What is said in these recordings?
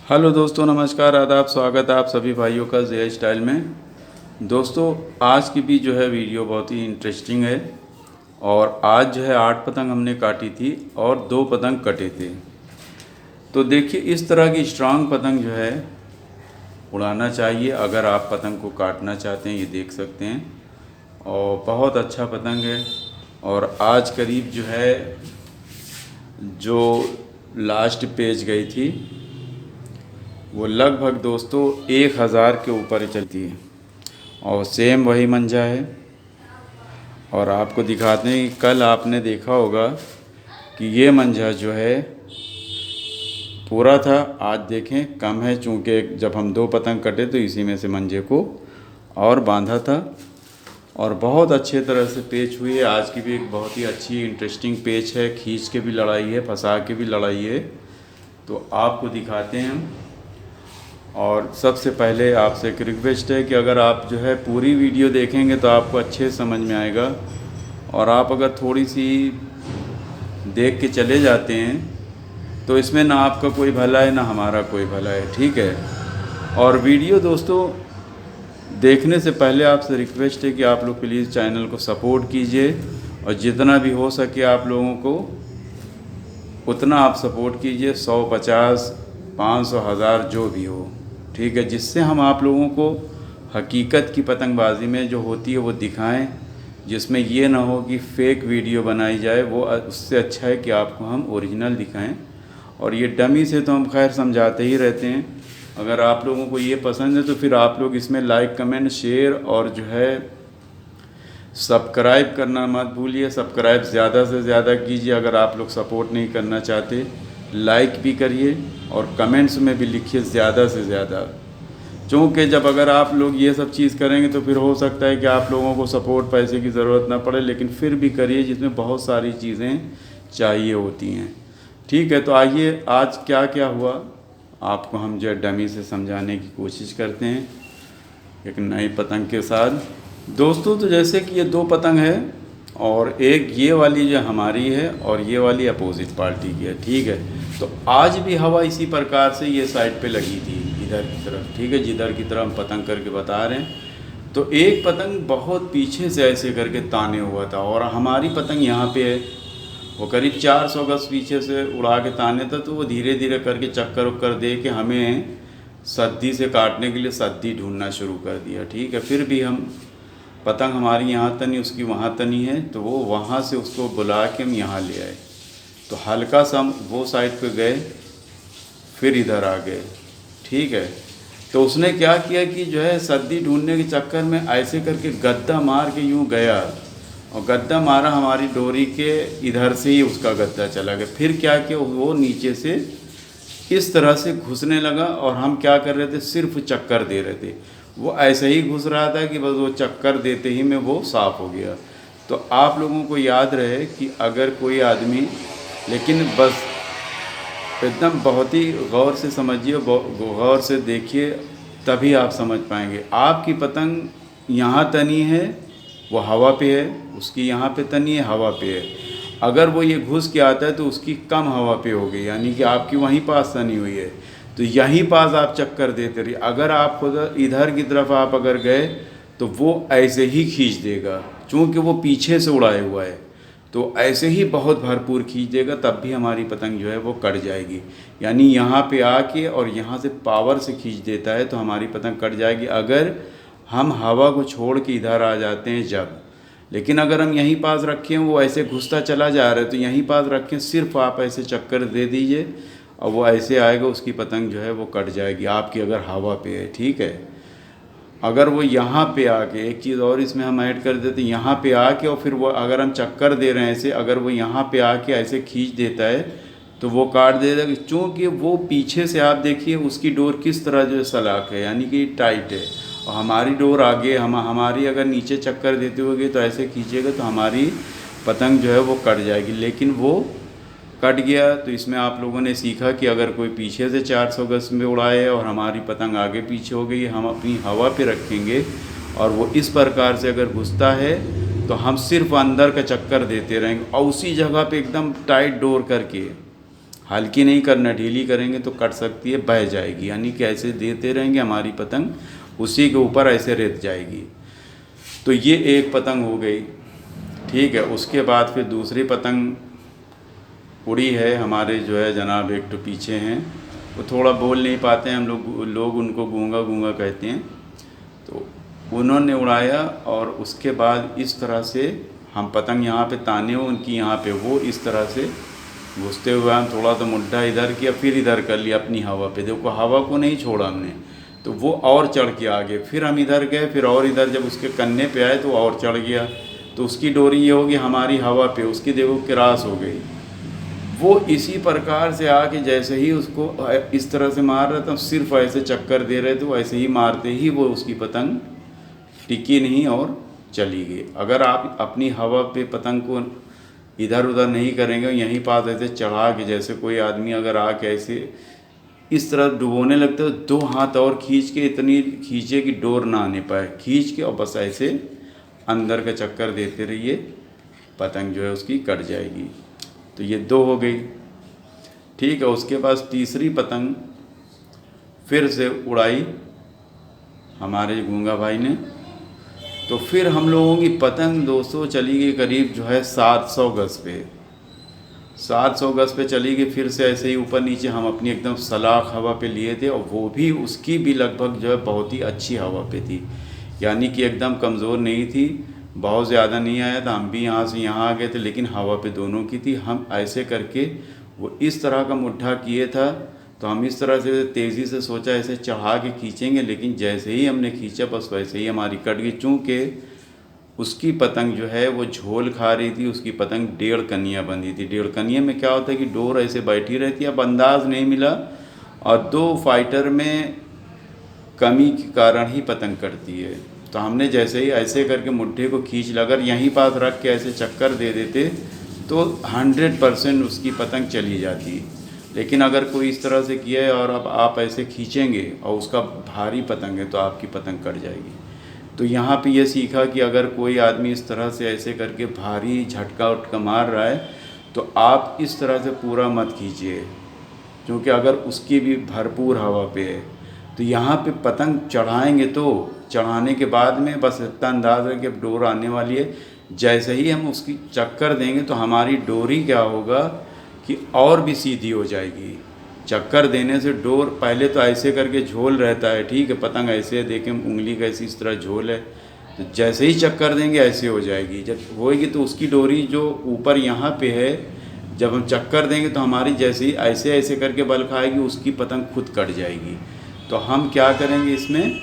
Hello दोस्तों, नमस्कार, आदाब, स्वागत है आप सभी भाइयों का ज़िया स्टाइल में। दोस्तों, आज की भी जो है वीडियो बहुत ही इंटरेस्टिंग है। और आज जो है 8 पतंग हमने काटी थी और 2 पतंग कटे थे। तो देखिए, इस तरह की स्ट्रांग पतंग जो है उड़ाना चाहिए। अगर आप पतंग को काटना चाहते हैं, ये देख सकते हैं, और बहुत अच्छा पतंग है। और आज करीब जो है जो लास्ट पेज गई थी वो लगभग दोस्तों 1000 के ऊपर चलती है। और सेम वही मंजा है। और आपको दिखाते हैं कि कल आपने देखा होगा कि ये मंजा जो है पूरा था, आज देखें कम है, चूँकि जब हम 2 पतंग कटे तो इसी में से मंजे को और बांधा था। और बहुत अच्छे तरह से पेच हुई है। आज की भी एक बहुत ही अच्छी इंटरेस्टिंग पेच है। खींच के भी लड़ाई है, फंसा के भी लड़ाई है। तो आपको दिखाते हैं हम। और सबसे पहले आपसे एक रिक्वेस्ट है कि अगर आप जो है पूरी वीडियो देखेंगे तो आपको अच्छे समझ में आएगा। और आप अगर थोड़ी सी देख के चले जाते हैं तो इसमें ना आपका कोई भला है ना हमारा कोई भला है, ठीक है। और वीडियो दोस्तों देखने से पहले आपसे रिक्वेस्ट है कि आप लोग प्लीज़ चैनल को सपोर्ट कीजिए। और जितना भी हो सके आप लोगों को उतना आप सपोर्ट कीजिए। 100, 50, 500, 1000 जो भी हो, ठीक है, जिससे हम आप लोगों को हकीकत की पतंगबाजी में जो होती है वो दिखाएं, जिसमें ये ना हो कि फ़ेक वीडियो बनाई जाए। वो उससे अच्छा है कि आपको हम ओरिजिनल दिखाएं। और ये डमी से तो हम खैर समझाते ही रहते हैं। अगर आप लोगों को ये पसंद है तो फिर आप लोग इसमें लाइक, कमेंट, शेयर और जो है सब्सक्राइब करना मत भूलिए। सब्सक्राइब ज़्यादा से ज़्यादा कीजिए। अगर आप लोग सपोर्ट नहीं करना चाहते, लाइक भी करिए और कमेंट्स में भी लिखिए ज़्यादा से ज़्यादा। क्योंकि जब अगर आप लोग ये सब चीज़ करेंगे तो फिर हो सकता है कि आप लोगों को सपोर्ट पैसे की ज़रूरत ना पड़े, लेकिन फिर भी करिए, जिसमें बहुत सारी चीज़ें चाहिए होती हैं, ठीक है। तो आइए आज क्या क्या हुआ आपको हम जो डमी से समझाने की कोशिश करते हैं एक नई पतंग के साथ। दोस्तों, तो जैसे कि ये 2 पतंग है और एक ये वाली जो हमारी है और ये वाली अपोजिट पार्टी की है, ठीक है। तो आज भी हवा इसी प्रकार से ये साइड पे लगी थी इधर की तरफ, ठीक है, जिधर की तरफ हम पतंग करके बता रहे हैं। तो एक पतंग बहुत पीछे से ऐसे करके ताने हुआ था और हमारी पतंग यहाँ पे है, वो करीब 400 गज पीछे से उड़ा के ताने था। तो वो धीरे धीरे करके चक्कर उक्कर दे के हमें सद्दी से काटने के लिए सद्दी ढूंढना शुरू कर दिया, ठीक है। फिर भी हम पतंग हमारी यहाँ तनी, उसकी वहाँ तनी है, तो वो वहाँ से उसको बुला के हम यहाँ ले आए। तो हल्का सा हम वो साइड पे गए, फिर इधर आ गए, ठीक है। तो उसने क्या किया कि जो है सद्दी ढूंढने के चक्कर में ऐसे करके गद्दा मार के यूँ गया और गद्दा मारा हमारी डोरी के इधर से ही उसका गद्दा चला गया। फिर क्या किया, वो नीचे से इस तरह से घुसने लगा और हम क्या कर रहे थे, सिर्फ चक्कर दे रहे थे। वो ऐसे ही घुस रहा था कि बस वो चक्कर देते ही में वो साफ़ हो गया। तो आप लोगों को याद रहे कि अगर कोई आदमी, लेकिन बस एकदम बहुत ही गौर से समझिए, गौर से देखिए, तभी आप समझ पाएंगे। आपकी पतंग यहाँ तनी है, वो हवा पे है, उसकी यहाँ पे तनी है, हवा पे है। अगर वो ये घुस के आता है तो उसकी कम हवा पे हो गई, यानी कि आपकी वहीं पास तनी हुई है, तो यहीं पास आप चक्कर देते रहिए। अगर आप खुद इधर की तरफ आप अगर गए तो वो ऐसे ही खींच देगा, चूँकि वो पीछे से उड़ाया हुआ है, तो ऐसे ही बहुत भरपूर खींच देगा, तब भी हमारी पतंग जो है वो कट जाएगी। यानी यहाँ पे आके और यहाँ से पावर से खींच देता है तो हमारी पतंग कट जाएगी, अगर हम हवा को छोड़ के इधर आ जाते हैं जब। लेकिन अगर हम यहीं पास रखें, वो ऐसे घुसता चला जा रहा है, तो यहीं पास रखें, सिर्फ आप ऐसे चक्कर दे दीजिए और वो ऐसे आएगा, उसकी पतंग जो है वो कट जाएगी आपकी, अगर हवा पे है, ठीक है। अगर वो यहाँ पे आके, एक चीज़ और इसमें हम ऐड कर देते हैं, यहाँ पे आके और फिर वो अगर हम चक्कर दे रहे हैं ऐसे, अगर वो यहाँ पे आके ऐसे खींच देता है तो वो काट देगा। चूँकि वो पीछे से आप देखिए उसकी डोर किस तरह जो है सलाख है, यानी कि टाइट है, और हमारी डोर आगे हमारी अगर नीचे चक्कर देते होगे तो ऐसे खींचेगा तो हमारी पतंग जो है वो कट जाएगी। लेकिन वो कट गया। तो इसमें आप लोगों ने सीखा कि अगर कोई पीछे से 400 गज में उड़ाए और हमारी पतंग आगे पीछे हो गई, हम अपनी हवा पे रखेंगे और वो इस प्रकार से अगर घुसता है तो हम सिर्फ अंदर का चक्कर देते रहेंगे और उसी जगह पे एकदम टाइट डोर करके हल्की नहीं करना, ढीली करेंगे तो कट सकती है, बह जाएगी। यानी कि ऐसे देते रहेंगे हमारी पतंग उसी के ऊपर ऐसे रेत जाएगी। तो ये एक पतंग हो गई, ठीक है। उसके बाद फिर दूसरी पतंग उड़ी है हमारे जो है जनाब, एक तो पीछे हैं, वो थोड़ा बोल नहीं पाते हैं, हम लोग उनको गूंगा गूंगा कहते हैं। तो उन्होंने उड़ाया और उसके बाद इस तरह से हम पतंग यहाँ पे ताने हुए उनकी यहाँ पे, वो इस तरह से घुसते हुए हम थोड़ा तो मुड्ढा इधर किया, फिर इधर कर लिया अपनी हवा पे। देखो हवा को नहीं छोड़ा हमने, तो वो और चढ़ के आगे, फिर हम इधर गए, फिर और इधर जब उसके कन्ने पे आए तो और चढ़ गया। तो उसकी डोरी ये होगी हमारी हवा पे, उसकी देखो क्रॉस हो गई। वो इसी प्रकार से आके जैसे ही उसको इस तरह से मार रहा था, सिर्फ ऐसे चक्कर दे रहे थे, वो ऐसे ही मारते ही वो उसकी पतंग टिकी नहीं और चली गई। अगर आप अपनी हवा पे पतंग को इधर उधर नहीं करेंगे, यहीं पास ऐसे चढ़ा के, जैसे कोई आदमी अगर आके ऐसे इस तरह डुबोने लगते हो, 2 हाथ और खींच के, इतनी खींचे कि डोर ना आने पाए, खींच के और बस ऐसे अंदर का चक्कर देते रहिए, पतंग जो है उसकी कट जाएगी। तो ये 2 हो गई, ठीक है। उसके बाद तीसरी पतंग फिर से उड़ाई हमारे गूंगा भाई ने। तो फिर हम लोगों की पतंग दोस्तों चली गई करीब जो है 700 गज पे, 700 गज पे चली गई। फिर से ऐसे ही ऊपर नीचे हम अपनी एकदम सलाख हवा पे लिए थे, और वो भी उसकी भी लगभग जो है बहुत ही अच्छी हवा पे थी, यानी कि एकदम कमज़ोर नहीं थी, बहुत ज़्यादा नहीं आया था। हम भी यहाँ से यहाँ आ गए थे, लेकिन हवा पे दोनों की थी। हम ऐसे करके वो इस तरह का मुड्ढा किए था, तो हम इस तरह से तेज़ी से सोचा ऐसे चढ़ा के खींचेंगे, लेकिन जैसे ही हमने खींचा बस वैसे ही हमारी कट गई। चूँकि उसकी पतंग जो है वो झोल खा रही थी, उसकी पतंग 1.5 कनिया बंधी थी। 1.5 कनिया में क्या होता है कि डोर ऐसे बैठी रहती है, अब अंदाज़ नहीं मिला, और 2 फाइटर में कमी के कारण ही पतंग कटती है। तो हमने जैसे ही ऐसे करके मुट्ठे को खींच लिया, अगर यहीं पास रख के ऐसे चक्कर दे देते तो 100% उसकी पतंग चली जाती। लेकिन अगर कोई इस तरह से किया है और अब आप ऐसे खींचेंगे और उसका भारी पतंग है तो आपकी पतंग कट जाएगी। तो यहाँ पे ये सीखा कि अगर कोई आदमी इस तरह से ऐसे करके भारी झटका उटका मार रहा है तो आप इस तरह से पूरा मत खींचिए, क्योंकि अगर उसकी भी भरपूर हवा पे है तो यहाँ पे पतंग चढ़ाएंगे तो चढ़ाने के बाद में बस इतना अंदाज़ है कि अब डोर आने वाली है। जैसे ही हम उसकी चक्कर देंगे तो हमारी डोरी क्या होगा कि और भी सीधी हो जाएगी। चक्कर देने से डोर पहले तो ऐसे करके झोल रहता है, ठीक है, पतंग ऐसे देखें उंगली का ऐसी इस तरह झोल है, तो जैसे ही चक्कर देंगे ऐसे हो जाएगी। जब होएगी तो उसकी डोरी जो ऊपर यहाँ पे है, जब हम चक्कर देंगे तो हमारी जैसे ही ऐसे ऐसे करके बल खाएगी उसकी पतंग खुद कट जाएगी। तो हम क्या करेंगे, इसमें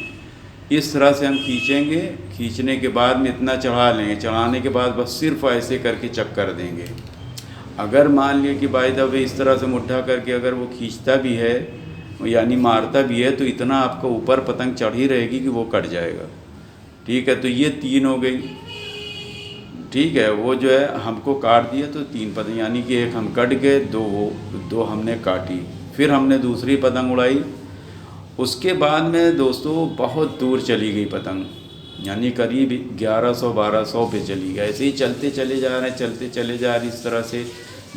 इस तरह से हम खींचेंगे, खींचने के बाद में इतना चढ़ा लेंगे, चढ़ाने के बाद बस सिर्फ ऐसे करके चक्कर देंगे। अगर मान लिया कि बाय द वे इस तरह से मुट्ठा करके अगर वो खींचता भी है यानी मारता भी है, तो इतना आपका ऊपर पतंग चढ़ी रहेगी कि वो कट जाएगा, ठीक है। तो ये 3 हो गई, ठीक है। वो जो है हमको काट दिया तो 3 पतंग, यानी कि एक हम कट गए, 2 हमने काटी। फिर हमने दूसरी पतंग उड़ाई। उसके बाद में दोस्तों बहुत दूर चली गई पतंग, यानी करीब 1100-1200 पे चली गई। ऐसे ही चलते चले जा रहे हैं, चलते चले जा रहे, इस तरह से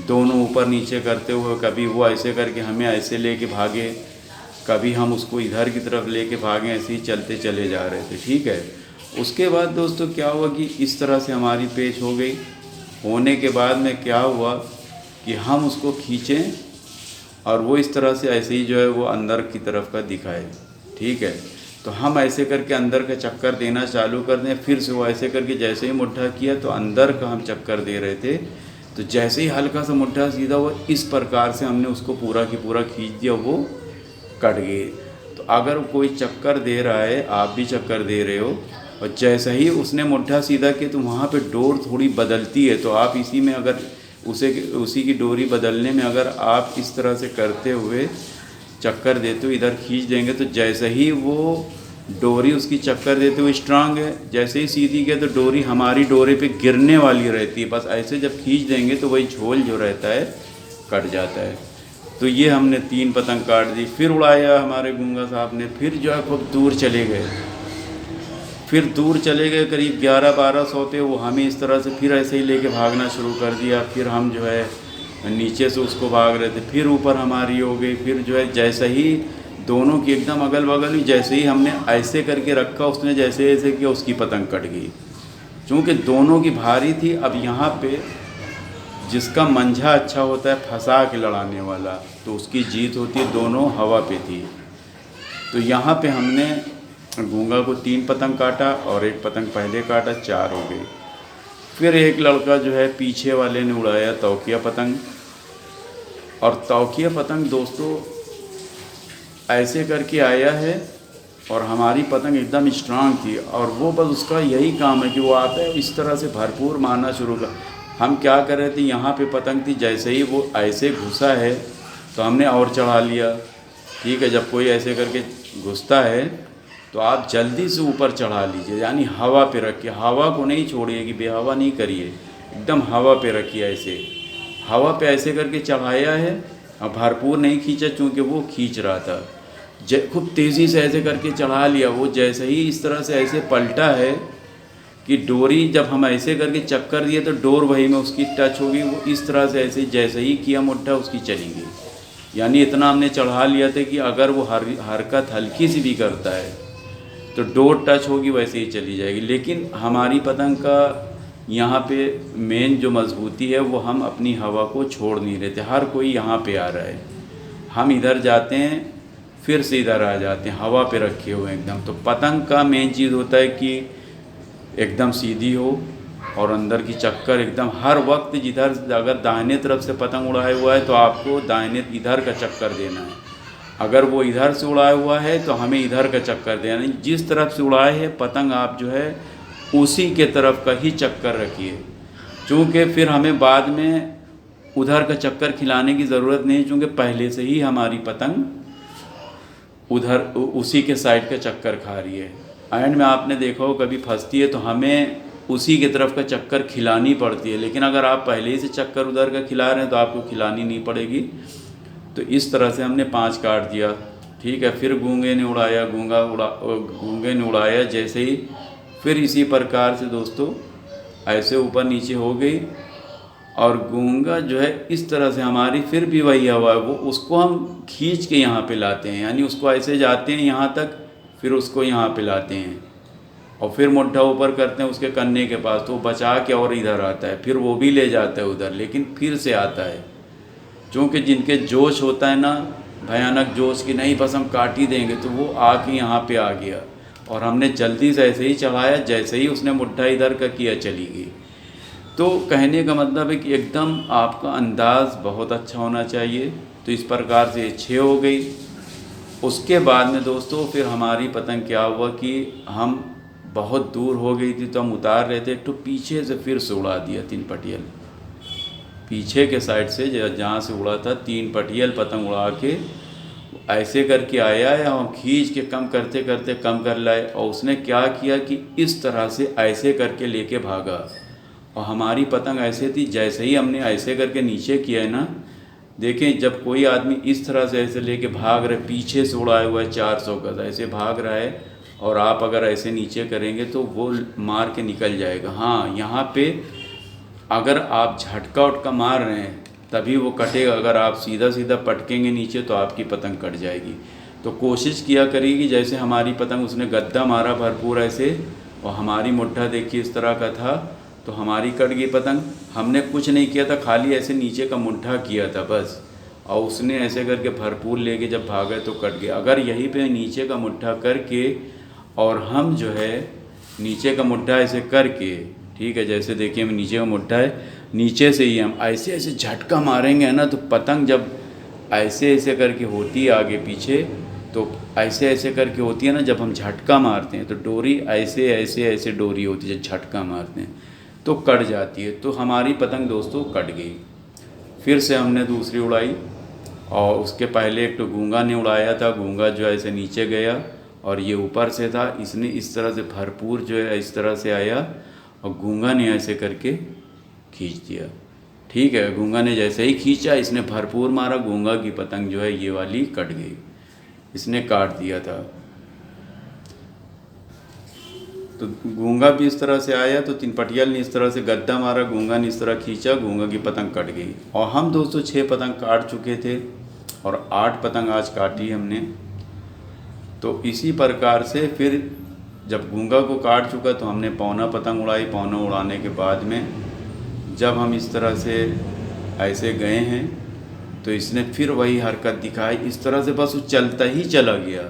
दोनों ऊपर नीचे करते हुए, कभी वो ऐसे करके हमें ऐसे लेके भागे, कभी हम उसको इधर की तरफ लेके भागे, ऐसे ही चलते चले जा रहे थे, ठीक है। उसके बाद दोस्तों क्या हुआ कि इस तरह से हमारी पेच हो गई। होने के बाद में क्या हुआ कि हम उसको खींचें और वो इस तरह से ऐसे ही जो है वो अंदर की तरफ का दिखाए, ठीक है। तो हम ऐसे करके अंदर का चक्कर देना चालू कर दें। फिर से वो ऐसे करके जैसे ही मुट्ठा किया तो अंदर का हम चक्कर दे रहे थे, तो जैसे ही हल्का सा मुट्ठा सीधा हुआ, इस प्रकार से हमने उसको पूरा की पूरा खींच दिया, वो कट गए। तो अगर कोई चक्कर दे रहा है, आप भी चक्कर दे रहे हो, और जैसे ही उसने मुट्ठा सीधा किया तो वहाँ पे डोर थोड़ी बदलती है, तो आप इसी में अगर उसी की डोरी बदलने में अगर आप इस तरह से करते हुए चक्कर देते हुए इधर खींच देंगे, तो जैसे ही वो डोरी उसकी चक्कर देते हुए स्ट्रांग है, जैसे ही सीधी गया तो डोरी हमारी डोरे पे गिरने वाली रहती है, बस ऐसे जब खींच देंगे तो वही झोल जो रहता है कट जाता है। तो ये हमने 3 पतंग काट दी। फिर उड़ाया हमारे गूंगा साहब ने, फिर जो है खूब दूर चले गए, फिर दूर चले गए करीब 1100-1200 पे। वो हमें इस तरह से फिर ऐसे ही लेके भागना शुरू कर दिया। फिर हम जो है नीचे से उसको भाग रहे थे, फिर ऊपर हमारी हो गई, फिर जो है जैसे ही दोनों की एकदम अगल बगल हुई, जैसे ही हमने ऐसे करके रखा उसने जैसे ऐसे किया उसकी पतंग कट गई। चूँकि दोनों की भारी थी, अब यहाँ पे जिसका मंझा अच्छा होता है फंसा के लड़ाने वाला, तो उसकी जीत होती है। दोनों हवा पे थी, तो यहाँ पे हमने गूंगा को 3 पतंग काटा और 1 पतंग पहले काटा, 4 हो गई। फिर एक लड़का जो है पीछे वाले ने उड़ाया तौकिया पतंग, और तौकिया पतंग दोस्तों ऐसे करके आया है, और हमारी पतंग एकदम स्ट्रांग थी, और वो बस उसका यही काम है कि वो आता है इस तरह से भरपूर मारना शुरू कर। हम क्या कर रहे थे, यहाँ पे पतंग थी, जैसे ही वो ऐसे घुसा है तो हमने और चढ़ा लिया। ठीक है, जब कोई ऐसे करके घुसता है तो आप जल्दी से ऊपर चढ़ा लीजिए, यानी हवा पे रखिए, हवा को नहीं छोड़िए कि बेहवा नहीं करिए, एकदम हवा पे रखिए। ऐसे हवा पे ऐसे करके चढ़ाया है, अब भरपूर नहीं खींचा चूँकि वो खींच रहा था, खूब तेज़ी से ऐसे करके चढ़ा लिया। वो जैसे ही इस तरह से ऐसे पलटा है कि डोरी जब हम ऐसे करके चक्कर दिए तो डोर वही में उसकी टच होगी, वो इस तरह से ऐसे जैसे ही किया मुट्ठा उसकी चली गई। यानी इतना हमने चढ़ा लिया था कि अगर वो हरकत हल्की सी भी करता है तो डोर टच होगी, वैसे ही चली जाएगी। लेकिन हमारी पतंग का यहाँ पे मेन जो मजबूती है वो हम अपनी हवा को छोड़ नहीं रहे थे। हर कोई यहाँ पे आ रहा है, हम इधर जाते हैं फिर से इधर आ जाते हैं, हवा पे रखे हुए एकदम। तो पतंग का मेन चीज़ होता है कि एकदम सीधी हो और अंदर की चक्कर एकदम हर वक्त जिधर, अगर दाहिने तरफ से पतंग उड़ाया हुआ है तो आपको दाहिने इधर का चक्कर देना है, अगर वो इधर से उड़ाया हुआ है तो हमें इधर का चक्कर देना है। जिस तरफ से उड़ाए है पतंग आप जो है उसी के तरफ का ही चक्कर रखिए, चूँकि फिर हमें बाद में उधर का चक्कर खिलाने की ज़रूरत नहीं, चूँकि पहले से ही हमारी पतंग उधर उसी के साइड का चक्कर खा रही है। एंड में आपने देखा हो कभी फंसती है तो हमें उसी की तरफ का चक्कर खिलानी पड़ती है, लेकिन अगर आप पहले ही से चक्कर उधर का खिला रहे हैं तो आपको खिलानी नहीं पड़ेगी। तो इस तरह से हमने 5 काट दिया। ठीक है, फिर गूंगे ने उड़ाया, गूंगे ने उड़ाया जैसे ही, फिर इसी प्रकार से दोस्तों ऐसे ऊपर नीचे हो गई, और गूंगा जो है इस तरह से हमारी फिर भी वही हवा है, वो उसको हम खींच के यहाँ पे लाते हैं, यानी उसको ऐसे जाते हैं यहाँ तक, फिर उसको यहाँ पे लाते हैं और फिर मुट्ठा ऊपर करते हैं उसके कन्ने के पास, तो बचा के और इधर आता है, फिर वो भी ले जाता है उधर, लेकिन फिर से आता है। क्योंकि जिनके जोश होता है ना, भयानक जोश कि नहीं बस हम काट ही देंगे, तो वो आके यहाँ पे आ गया, और हमने जल्दी से ऐसे ही चढ़ाया, जैसे ही उसने मुट्ठा इधर का किया चली गई। तो कहने का मतलब है कि एकदम आपका अंदाज़ बहुत अच्छा होना चाहिए। तो इस प्रकार से 6 हो गई। उसके बाद में दोस्तों फिर हमारी पतंग क्या हुआ कि हम बहुत दूर हो गई थी, तो हम उतार रहे थे, तो पीछे से फिर से उड़ा दिया 3 पटियल, पीछे के साइड से जहाँ से उड़ा था 3 पटियल पतंग उड़ा के ऐसे करके आया है, हम खींच के कम करते करते कम कर लाए, और उसने क्या किया कि इस तरह से ऐसे करके लेके भागा। और हमारी पतंग ऐसे थी, जैसे ही हमने ऐसे करके नीचे किया है ना, देखें जब कोई आदमी इस तरह से ऐसे लेके भाग रहे, पीछे से उड़ाया हुआ है 400 गज ऐसे भाग रहा है, और आप अगर ऐसे नीचे करेंगे तो वो मार के निकल जाएगा। हाँ, यहाँ पे अगर आप झटका उटका मार रहे हैं तभी वो कटेगा, अगर आप सीधा सीधा पटकेंगे नीचे तो आपकी पतंग कट जाएगी। तो कोशिश किया करिए जैसे हमारी पतंग उसने गद्दा मारा भरपूर ऐसे, और हमारी मुट्ठा देखिए इस तरह का था, तो हमारी कट गई पतंग। हमने कुछ नहीं किया था, खाली ऐसे नीचे का मुट्ठा किया था बस, और उसने ऐसे करके भरपूर लेके जब भागे तो कट गया। अगर यहीं पे नीचे का मुट्ठा करके और हम जो है नीचे का मुट्ठा ऐसे करके, ठीक है, जैसे देखिए हम नीचे का मुट्ठा है, नीचे से ही हम ऐसे ऐसे झटका मारेंगे ना, तो पतंग जब ऐसे ऐसे करके होती है आगे पीछे, तो ऐसे ऐसे करके होती है ना, जब हम झटका मारते हैं तो डोरी ऐसे ऐसे ऐसे डोरी होती है, जब झटका मारते हैं तो कट जाती है। तो हमारी पतंग दोस्तों कट गई। फिर से हमने दूसरी उड़ाई, और उसके पहले एक तो गूंगा ने उड़ाया था, गूंगा जो ऐसे नीचे गया और ये ऊपर से था, इसने इस तरह से भरपूर जो है इस तरह से आया, और गूंगा ने ऐसे करके खींच दिया। ठीक है, गूंगा ने जैसे ही खींचा इसने भरपूर मारा, गूंगा की पतंग जो है ये वाली कट गई, इसने काट दिया था। तो घूंगा भी इस तरह से आया, तो तीन पटियाल ने इस तरह से गद्दा मारा, घूंगा ने इस तरह खींचा, घूंगा की पतंग कट गई। और हम दोस्तों 6 पतंग काट चुके थे और 8 पतंग आज काटी हमने। तो इसी प्रकार से फिर जब घूंगा को काट चुका तो हमने पौना पतंग उड़ाई। पौना उड़ाने के बाद में जब हम इस तरह से ऐसे गए हैं तो इसने फिर वही हरकत दिखाई, इस तरह से बस वो चलता ही चला गया।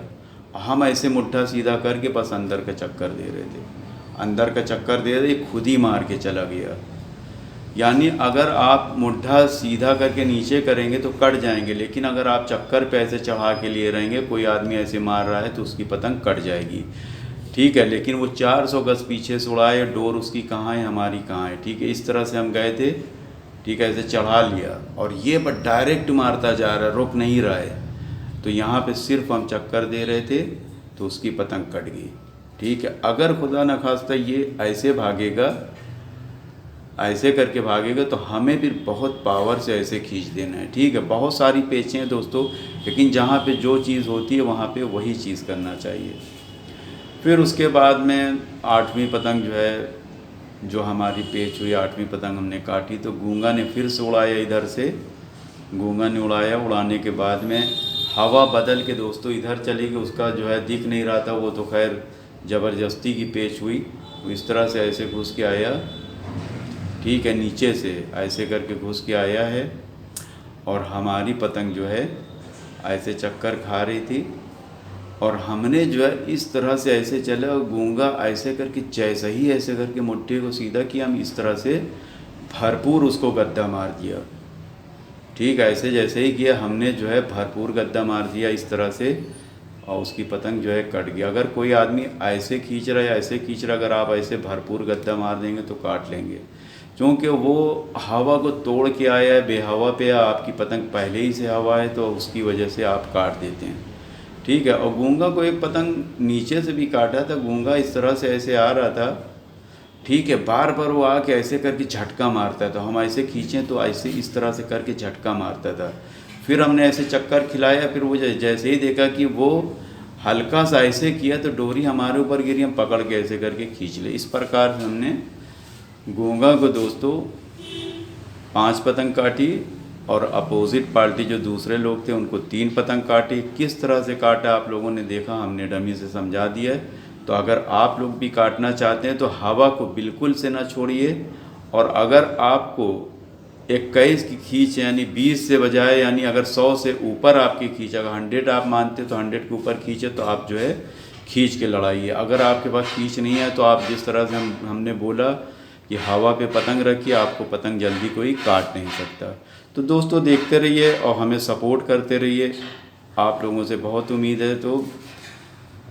हम ऐसे मुट्ठा सीधा करके बस अंदर का चक्कर दे रहे थे, अंदर का चक्कर दे रहे, खुद ही मार के चला गया। यानी अगर आप मुट्ठा सीधा करके नीचे करेंगे तो कट जाएंगे, लेकिन अगर आप चक्कर पे ऐसे चढ़ा के लिए रहेंगे, कोई आदमी ऐसे मार रहा है तो उसकी पतंग कट जाएगी। ठीक है, लेकिन वो 400 गज पीछे से उड़ाए, डोर उसकी कहाँ है, हमारी कहाँ है। ठीक है, इस तरह से हम गए थे। ठीक है, ऐसे चढ़ा लिया और ये बस डायरेक्ट मारता जा रहा है, रुक नहीं रहा है। तो यहाँ पे सिर्फ हम चक्कर दे रहे थे तो उसकी पतंग कट गई। ठीक है, अगर खुदा न खास्ता ये ऐसे भागेगा, ऐसे करके भागेगा तो हमें फिर बहुत पावर से ऐसे खींच देना है। ठीक है, बहुत सारी पेचें हैं दोस्तों, लेकिन जहाँ पे जो चीज़ होती है वहाँ पे वही चीज़ करना चाहिए। फिर उसके बाद में 8वीं पतंग जो है, जो हमारी पेच हुई 8वीं पतंग हमने काटी, तो घूंगा ने फिर से उड़ाया इधर से। घूंगा ने उड़ाया, उड़ाने के बाद में हवा बदल के दोस्तों इधर चली गई, उसका जो है दिख नहीं रहा था वो, तो खैर ज़बरदस्ती की पेच हुई। इस तरह से ऐसे घुस के आया। ठीक है, नीचे से ऐसे करके घुस के आया है और हमारी पतंग जो है ऐसे चक्कर खा रही थी और हमने जो है इस तरह से ऐसे चला और घूंगा ऐसे करके जैसे ही ऐसे करके मुट्ठी को सीधा किया, हम इस तरह से भरपूर उसको गद्दा मार दिया। ठीक है, ऐसे जैसे ही किया हमने जो है भरपूर गद्दा मार दिया इस तरह से, और उसकी पतंग जो है कट गई। अगर कोई आदमी ऐसे खींच रहा है, ऐसे खींच रहा, अगर आप ऐसे भरपूर गद्दा मार देंगे तो काट लेंगे, क्योंकि वो हवा को तोड़ के आया है, बेहवा पे आपकी पतंग पहले ही से हवा है, तो उसकी वजह से आप काट देते हैं। ठीक है, और घूंगा को एक पतंग नीचे से भी काटा था। घूंगा इस तरह से ऐसे आ रहा था। ठीक है, बार बार वो आके ऐसे करके झटका मारता था, हम ऐसे खींचें तो ऐसे इस तरह से करके झटका मारता था। फिर हमने ऐसे चक्कर खिलाया, फिर वो जैसे ही देखा कि वो हल्का सा ऐसे किया तो डोरी हमारे ऊपर गिरी, हम पकड़ के ऐसे करके खींच ले। इस प्रकार से हमने घूंगा को दोस्तों 5 पतंग काटी और अपोजिट पार्टी जो दूसरे लोग थे उनको 3 पतंग काटी। किस तरह से काटा आप लोगों ने देखा, हमने डमी से समझा दिया है। तो अगर आप लोग भी काटना चाहते हैं तो हवा को बिल्कुल से ना छोड़िए, और अगर आपको 21 की खींच यानी 20 से बजाय, यानी अगर 100 से ऊपर आपकी खींच, अगर 100 आप मानते तो 100 के ऊपर खींचे तो आप जो है खींच के लड़ाइए। अगर आपके पास खींच नहीं है तो आप जिस तरह से हमने बोला कि हवा पे पतंग रखिए, आपको पतंग जल्दी कोई काट नहीं सकता। तो दोस्तों देखते रहिए और हमें सपोर्ट करते रहिए, आप लोगों से बहुत उम्मीद है। तो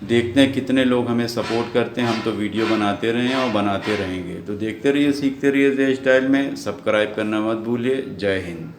देखते हैं कितने लोग हमें सपोर्ट करते हैं। हम तो वीडियो बनाते रहे हैं और बनाते रहेंगे। तो देखते रहिए, सीखते रहिए जय स्टाइल में। सब्सक्राइब करना मत भूलिए। जय हिंद।